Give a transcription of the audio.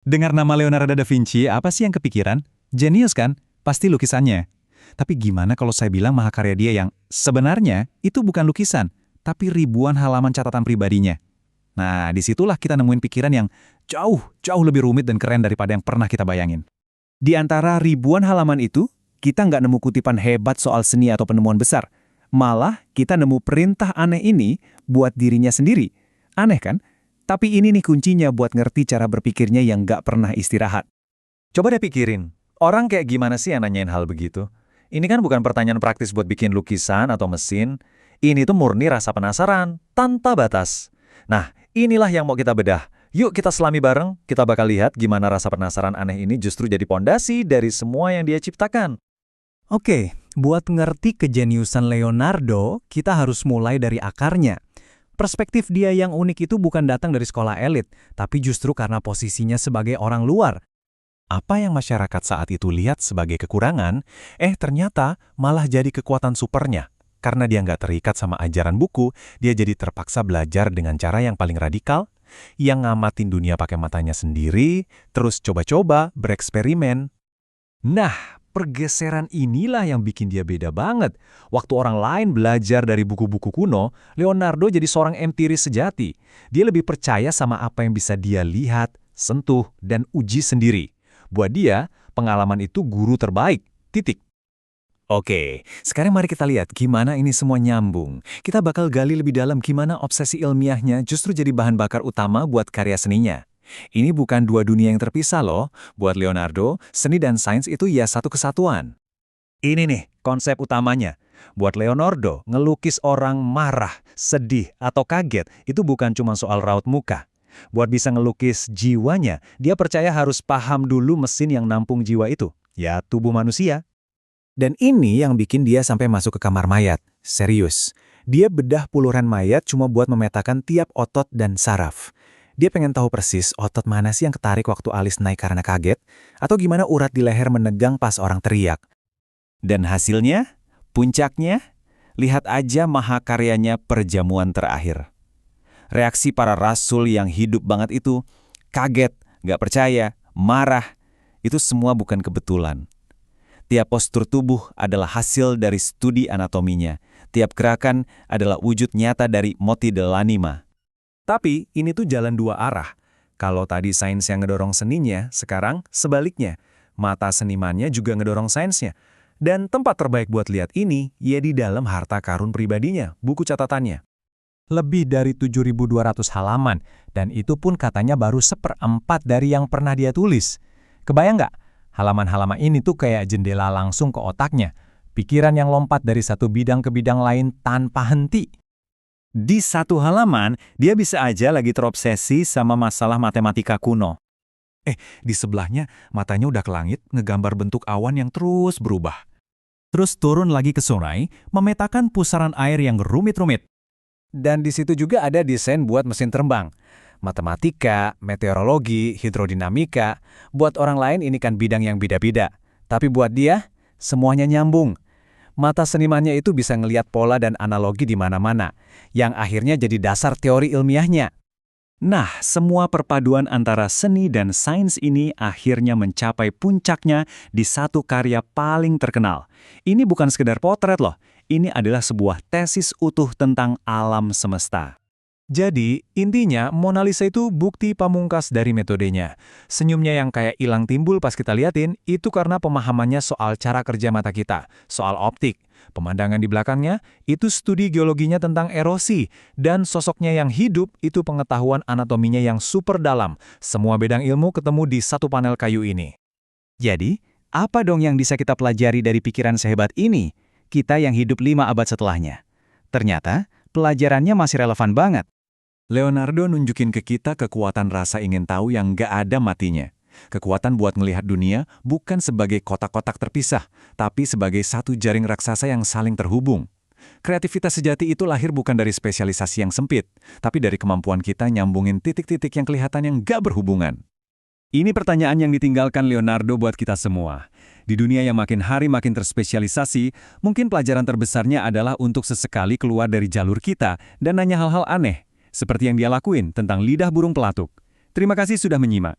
Dengar nama Leonardo da Vinci, apa sih yang kepikiran? Jenius kan? Pasti lukisannya. Tapi gimana kalau saya bilang mahakarya dia yang sebenarnya itu bukan lukisan, tapi ribuan halaman catatan pribadinya. Nah, disitulah kita nemuin pikiran yang jauh lebih rumit dan keren daripada yang pernah kita bayangin. Di antara ribuan halaman itu, kita nggak nemu kutipan hebat soal seni atau penemuan besar. Malah, kita nemu perintah aneh ini buat dirinya sendiri. Aneh kan? Tapi ini nih kuncinya buat ngerti cara berpikirnya yang nggak pernah istirahat. Coba deh pikirin, orang kayak gimana sih yang nanyain hal begitu? Ini kan bukan pertanyaan praktis buat bikin lukisan atau mesin. Ini tuh murni rasa penasaran, tanpa batas. Nah, inilah yang mau kita bedah. Yuk kita selami bareng, kita bakal lihat gimana rasa penasaran aneh ini justru jadi pondasi dari semua yang dia ciptakan. Oke, buat ngerti kejeniusan Leonardo, kita harus mulai dari akarnya. Perspektif dia yang unik itu bukan datang dari sekolah elit, tapi justru karena posisinya sebagai orang luar. Apa yang masyarakat saat itu lihat sebagai kekurangan, ternyata malah jadi kekuatan supernya. Karena dia nggak terikat sama ajaran buku, dia jadi terpaksa belajar dengan cara yang paling radikal, yang ngamatin dunia pakai matanya sendiri, terus coba-coba, bereksperimen. Nah, pergeseran inilah yang bikin dia beda banget. Waktu orang lain belajar dari buku-buku kuno, Leonardo jadi seorang empiris sejati. Dia lebih percaya sama apa yang bisa dia lihat, sentuh, dan uji sendiri. Buat dia, pengalaman itu guru terbaik. Titik. Oke, sekarang mari kita lihat gimana ini semua nyambung. Kita bakal gali lebih dalam gimana obsesi ilmiahnya justru jadi bahan bakar utama buat karya seninya. Ini bukan dua dunia yang terpisah loh. Buat Leonardo, seni dan sains itu ya satu kesatuan. Ini nih konsep utamanya. Buat Leonardo, ngelukis orang marah, sedih, atau kaget itu bukan cuma soal raut muka. Buat bisa ngelukis jiwanya, dia percaya harus paham dulu mesin yang nampung jiwa itu, ya tubuh manusia. Dan ini yang bikin dia sampai masuk ke kamar mayat. Serius. Dia bedah puluhan mayat cuma buat memetakan tiap otot dan saraf. Dia pengen tahu persis otot mana sih yang ketarik waktu alis naik karena kaget, atau gimana urat di leher menegang pas orang teriak. Dan hasilnya, puncaknya, lihat aja mahakaryanya Perjamuan Terakhir. Reaksi para rasul yang hidup banget itu, kaget, gak percaya, marah, itu semua bukan kebetulan. Tiap postur tubuh adalah hasil dari studi anatominya. Tiap gerakan adalah wujud nyata dari moti dell'anima. Tapi ini tuh jalan dua arah. Kalau tadi sains yang ngedorong seninya, sekarang sebaliknya. Mata senimannya juga ngedorong sainsnya. Dan tempat terbaik buat lihat ini, ya di dalam harta karun pribadinya, buku catatannya. Lebih dari 7.200 halaman, dan itu pun katanya baru 1/4 dari yang pernah dia tulis. Kebayang nggak? Halaman-halaman ini tuh kayak jendela langsung ke otaknya. Pikiran yang lompat dari satu bidang ke bidang lain tanpa henti. Di satu halaman, dia bisa aja lagi terobsesi sama masalah matematika kuno. Di sebelahnya, matanya udah ke langit, ngegambar bentuk awan yang terus berubah. Terus turun lagi ke sungai, memetakan pusaran air yang rumit-rumit. Dan di situ juga ada desain buat mesin terbang. Matematika, meteorologi, hidrodinamika, buat orang lain ini kan bidang yang beda-beda. Tapi buat dia, semuanya nyambung. Mata senimannya itu bisa ngelihat pola dan analogi di mana-mana, yang akhirnya jadi dasar teori ilmiahnya. Nah, semua perpaduan antara seni dan sains ini akhirnya mencapai puncaknya di satu karya paling terkenal. Ini bukan sekedar potret loh, ini adalah sebuah tesis utuh tentang alam semesta. Jadi, intinya Mona Lisa itu bukti pamungkas dari metodenya. Senyumnya yang kayak hilang timbul pas kita liatin, itu karena pemahamannya soal cara kerja mata kita, soal optik. Pemandangan di belakangnya, itu studi geologinya tentang erosi. Dan sosoknya yang hidup, itu pengetahuan anatominya yang super dalam. Semua bidang ilmu ketemu di satu panel kayu ini. Jadi, apa dong yang bisa kita pelajari dari pikiran sehebat ini? Kita yang hidup 5 abad setelahnya. Ternyata, pelajarannya masih relevan banget. Leonardo nunjukin ke kita kekuatan rasa ingin tahu yang gak ada matinya. Kekuatan buat melihat dunia bukan sebagai kotak-kotak terpisah, tapi sebagai satu jaring raksasa yang saling terhubung. Kreativitas sejati itu lahir bukan dari spesialisasi yang sempit, tapi dari kemampuan kita nyambungin titik-titik yang kelihatan yang gak berhubungan. Ini pertanyaan yang ditinggalkan Leonardo buat kita semua. Di dunia yang makin hari makin terspesialisasi, mungkin pelajaran terbesarnya adalah untuk sesekali keluar dari jalur kita dan nanya hal-hal aneh, seperti yang dia lakuin tentang lidah burung pelatuk. Terima kasih sudah menyimak.